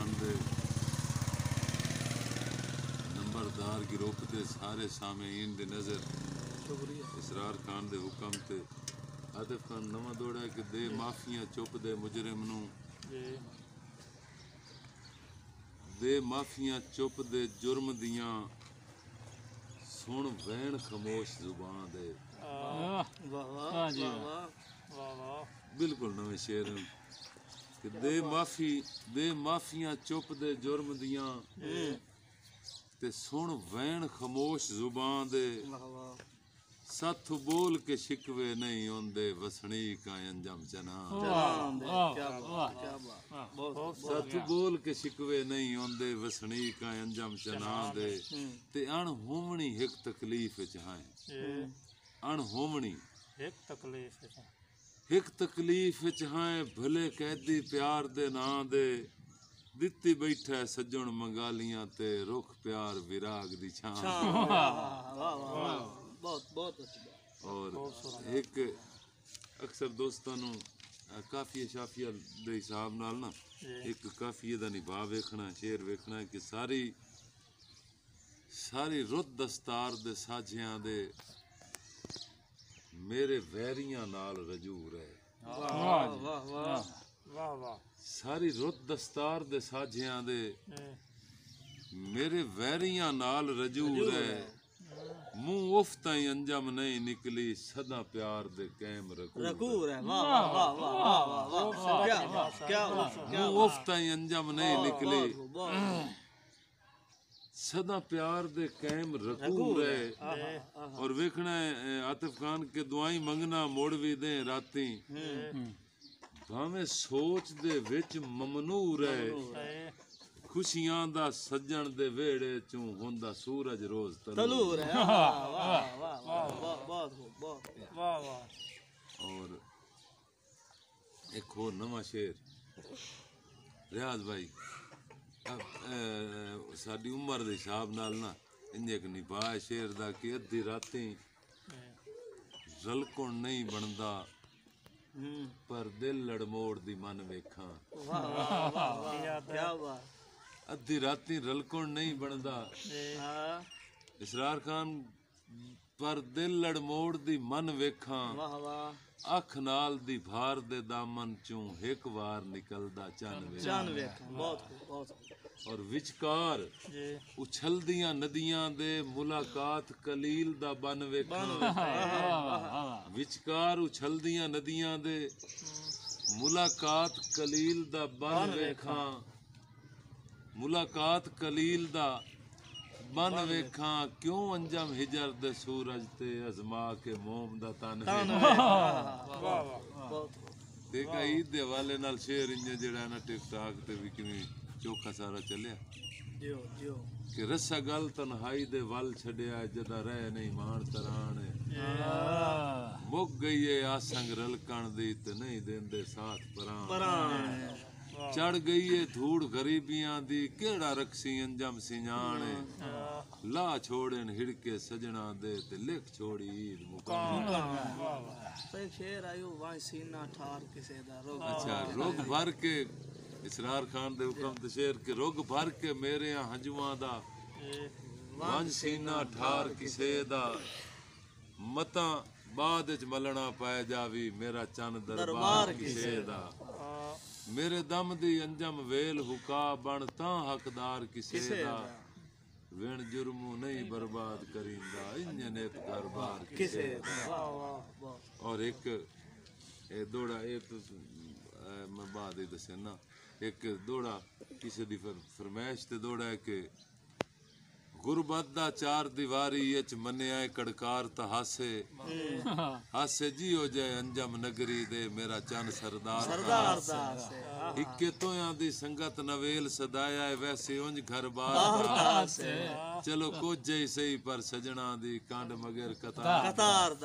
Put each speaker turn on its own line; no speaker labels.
खान दे नंबरदार गिरोह के सारे सामीन दी नज़र इसरार खान दे हुक्म ते आतिफ खान नवा दौड़ा कि दे माफिया चुप दे मुजरिम नू दे माफिया चुप दे जुर्म दियां सुन वैन खमोश जुबान दे। बिल्कुल नवे शेर कि दे माफिया चुप दे जुर्म दियां ते सुन वैन खमोश जुबान दे। सथ बोल के शिकवे नहीं होंदे वसनी का अंजम चना। सथ बोल के शिकवे नहीं होंदे वसनी का अंजम चना दे। ते अणहोमणी एक तकलीफ च हैं अणहोमणी एक तकलीफ च हैं भले कैदी प्यार दे नां दे। दित्ती बैठा सज्जण मंगालियां ते रुख प्यार विराग दी छां। और एक अक्सर दोस्तों काफिया शाफिया दे हिसाब नाल ना एक काफिये दा निभा वेखना शेर वेखना कि सारी रुत दस्तार दे साझियां दे मेरे वैरियां नाल रजूर है। सारी रुत दस्तार दे साझियां दे मेरे वैरियां नाल रजूर है। मुंह उफ ताई अंजम नहीं निकली सदा प्यार दे कैम रकूर है। मुंह उफ ताई अंजम नहीं निकली सदा प्यार दे कैम रकूर है। और वेखना है आतिफ खान के दुआई मंगना मोड़ भी दे राती भावें सोच दे विच ममनूर है। खुशियां दा सज्जन दे वेड़े चूं होंदा सूरज रोज तलूर है। और एक और नवा शेर रियाज भाई साडी उम्र दे हिसाब नाल ना इंजे एक निभा शेर दा कि अद्धी राती रलकुण नहीं बनदा पर दिल लड़मोड़ दी मन वेखा। अद्धी राती रलकुण नहीं बनदा इसरार खान पर दिल लड़मोड़ दी मन वेखा। अख नाल दी भार दे दामन चूं एक वार निकलदा चन वेखा। और विचकार उछलदियां नदियां दे मुलाकात कलील दा बन वेखा। विचकार उछलदियां नदियां दे मुलाकात कलील दा बन वेखा। मुलाकात कलील दा बन वेखा क्यों अंजम हिजर दे सूरज ते अजमा के मोम दा तन देखा ईद दे हवाले नाल शेर इंजे जेड़ा ना टिकटाक ते भी किवें चोखा सारा चलिया कि रस्सा गल तन्हाई दे वल छड़िया जदा रह नहीं मान तरान मुक गई है आसंग रलकण दी ते नहीं देंदे साथ परान। चढ़ गई है धूड़ गरीबियां दी केड़ा रखसी अंजम सिंजान ला छोड़न हिड़के सजना दे ते लिख छोड़ी ईद मुकान।
शेर आयो वाई सीना ठार किसे दा रोग।
अच्छा रोग भर के इसरार खान दे हुक्म ते शेर के रोग भर के मेरे हंजुआं दा वंज सीना ठार किसे दा मता बाद च मलना पै जावी मेरा चन दरबार किसे दा। मेरे दम दी अंजम वेल हुका बन तां हकदार किसे दा। वेण जुर्मू नहीं बर्बाद करींदा इंजन एक कारबार किसे दा। और एक दौड़ा मैं बाद ही दस्या ना एक दौड़ा किसी दी फरमाइश ते दौड़ा है कि गुरबत दा चार दीवारी च मन्निया कड़कार ता हासे जी हो जाए अंजम नगरी दे मेरा चन सरदार इक्के तोयां दी संगत नवेल सदाया है वैसे उंज घर बार चलो कुछ जई सही पर सजना दी कांड मगर कतार